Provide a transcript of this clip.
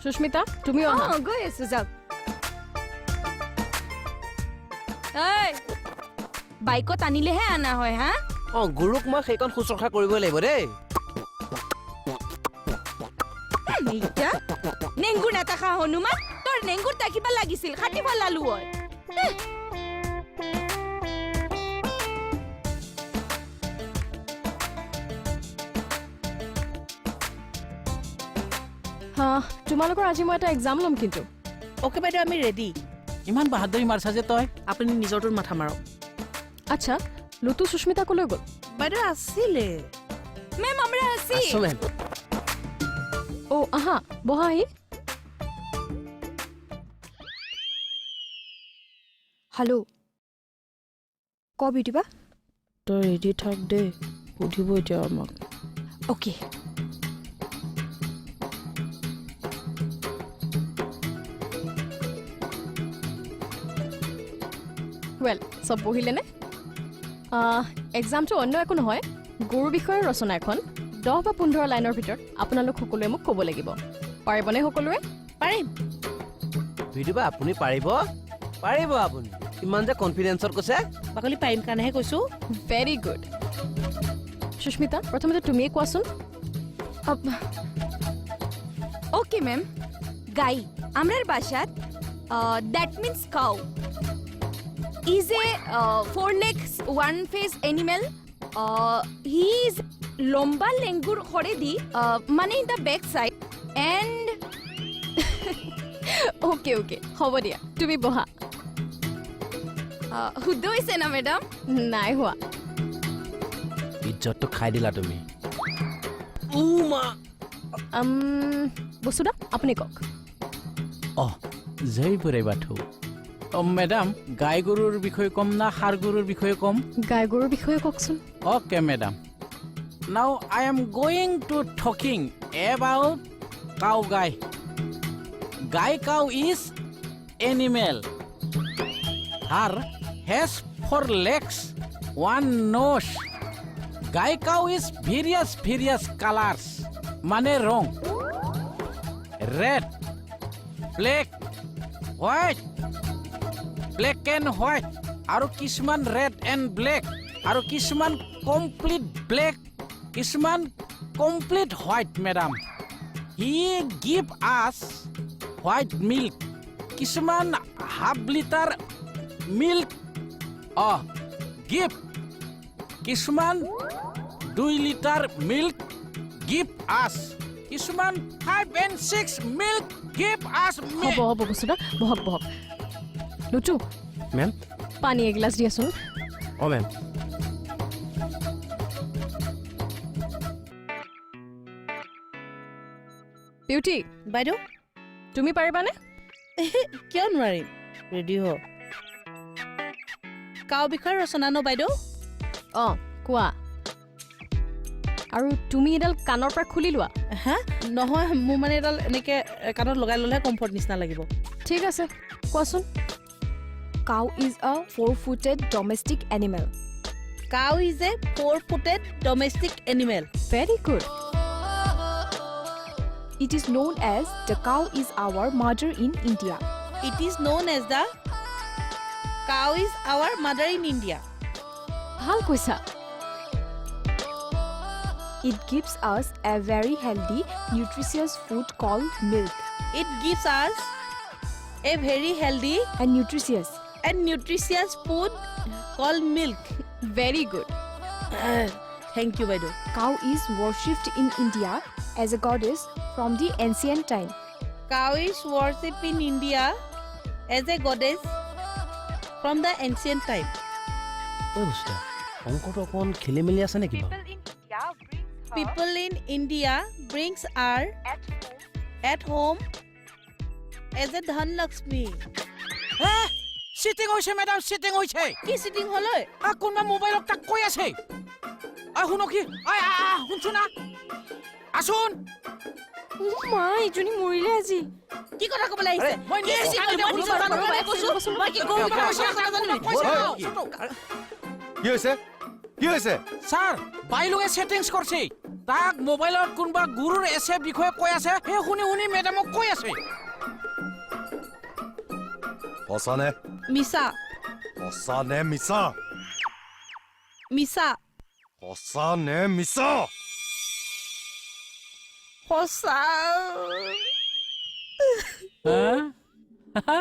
সুস্মিতা তুমিও আহা গৈ আছো যাওক এই বাইকত আনিলেহে আনা হয় হা গুৰুক মই সেইখন শুশ্ৰূষা কৰিবই লাগিব দেই এতিয়া নেংগুৰ নাথাকা হনুমান তোৰ নেংগুৰ তাকিব লাগিছিল খাটিব লালো হয় হা তোমালোকৰ আজি মই এটা এক্সাম ল'ম কিন্তু ওকে বাইদেউ আমি ৰেডি ইমান বাহাদুৰি মাৰছা যে তই আপুনি নিজৰটোত মাথা মাৰক আচ্ছা লুতু সুস্মিতা কলৈ গ'ল বাইদেউ আছিলে মেম আমরা আছি আছো মেম অ আহা বহা আহি হেল্ল' ক বিউটিবা তই ৰেডি থাক দে সুধিব এতিয়া আমাক অ'কে ৱেল চব বহিলেনে এক্সামটো অন্য একো নহয় গুৰুৰ বিষয়ে ৰচনা এখন 10 বা 15 লাইনৰ ভিতৰত আপোনালোক সকলোৱে মোক ক'ব লাগিব পাৰিবনে সকলোৱে পাৰিম ভিডিঅ' বা আপুনি পাৰিব পাৰিব আপুনি ইমান যে কনফিডেন্সত কৈছে বাকলি পাৰিম কাৰণেহে কৈছো ভেৰি গুড সুস্মিতা প্ৰথমতে তুমিয়ে কোৱাচোন ওকে ম্যাম গাই আমরার বাসাত that means cow is a four legs one face animal he is lomba lengur khoredi mane in the back side and okay okay হ'ব দিয়া তুমি বহা শুদ্ধ হৈছে না ম্যাডাম নাই হোৱা ইজ্জতটো খাই দিলা তুমি বসুদা আপুনি কওক জয় বুঢ়াই বাথৌ মেডাম গাই গৰুৰ বিষয়ে কম না সাৰ গৰুৰ বিষয়ে কম গাই গৰুৰ বিষয়ে কওকচোন okay madam now I am going to talking about cow গাই গাই cow is animal her has 4 legs one nose গাই কাউ ইজ ভেৰিয়াছ কালাৰ্ছ মানে ৰং red black white black and white আৰু কিছুমান ৰেড এণ্ড ব্লেক আৰু কিছুমান complete black কিছুমান কমপ্লিট হোৱাইট মেডাম হি গিভ আছ হোৱাইট মিল্ক কিছুমান হাফ লিটাৰ মিল্ক গিভ কিছুমান 2 লিটাৰ মিল্ক গিভ আছ কিছুমান 5 and 6 মিল্ক গিভ আছ হ'ব বসুদা বহক লুটু মেম পানী এগিলাচ দিয়াচোন মেম বিউটি বাইদেউ তুমি পাৰিবানে কিয় নোৱাৰিম ৰেডি হ কাউ বিষয়ে ৰচনা ন বাইদেউ কোৱা আৰু তুমি এডাল কাণৰ পৰা খুলি লোৱা হা নহয় মোৰ মানে এডাল এনেকে কাণত লগাই ল'লেহে কমফৰ্ট নিচিনা লাগিব ঠিক আছে কোৱাচোন cow is a four-footed domestic animal cow is a 4-footed domestic animal very good it is known as the cow is our mother in India it is known as the cow is our mother in India ভাল কৈছা it gives us a very healthy nutritious food called milk it gives us a very healthy and nutritious food called milk very good thank you বাইদেউ cow is worshipped in India as a goddess from the ancient time cow is worshipped in India as a goddess from the ancient time বুঝতা অংকটো অকণ খেলি মেলি আছে নেকি people in India brings her at home as a dhan lakshmi cheating হৈছে madam cheating হৈছে কি sitting হলে কোনোবা মোবাইলত তাক কৈ আছে শুনো কি শুনছো না আসুন মা ইজনী মৰিলে আজি কি কথা কবলৈ আহিছে মই নিজে কি হৈছে স্যাৰ বাইলুগে সেটিংস কৰছে তাক মোবাইলত কোনবা গুৰুৰ এছে বিষয়ে কৈ আছে হে শুনি মেডামক কৈ আছে সঁচা নে মিছা সঁচা নে মিছা মিছা সঁচা নে মিছা সঁচা হা?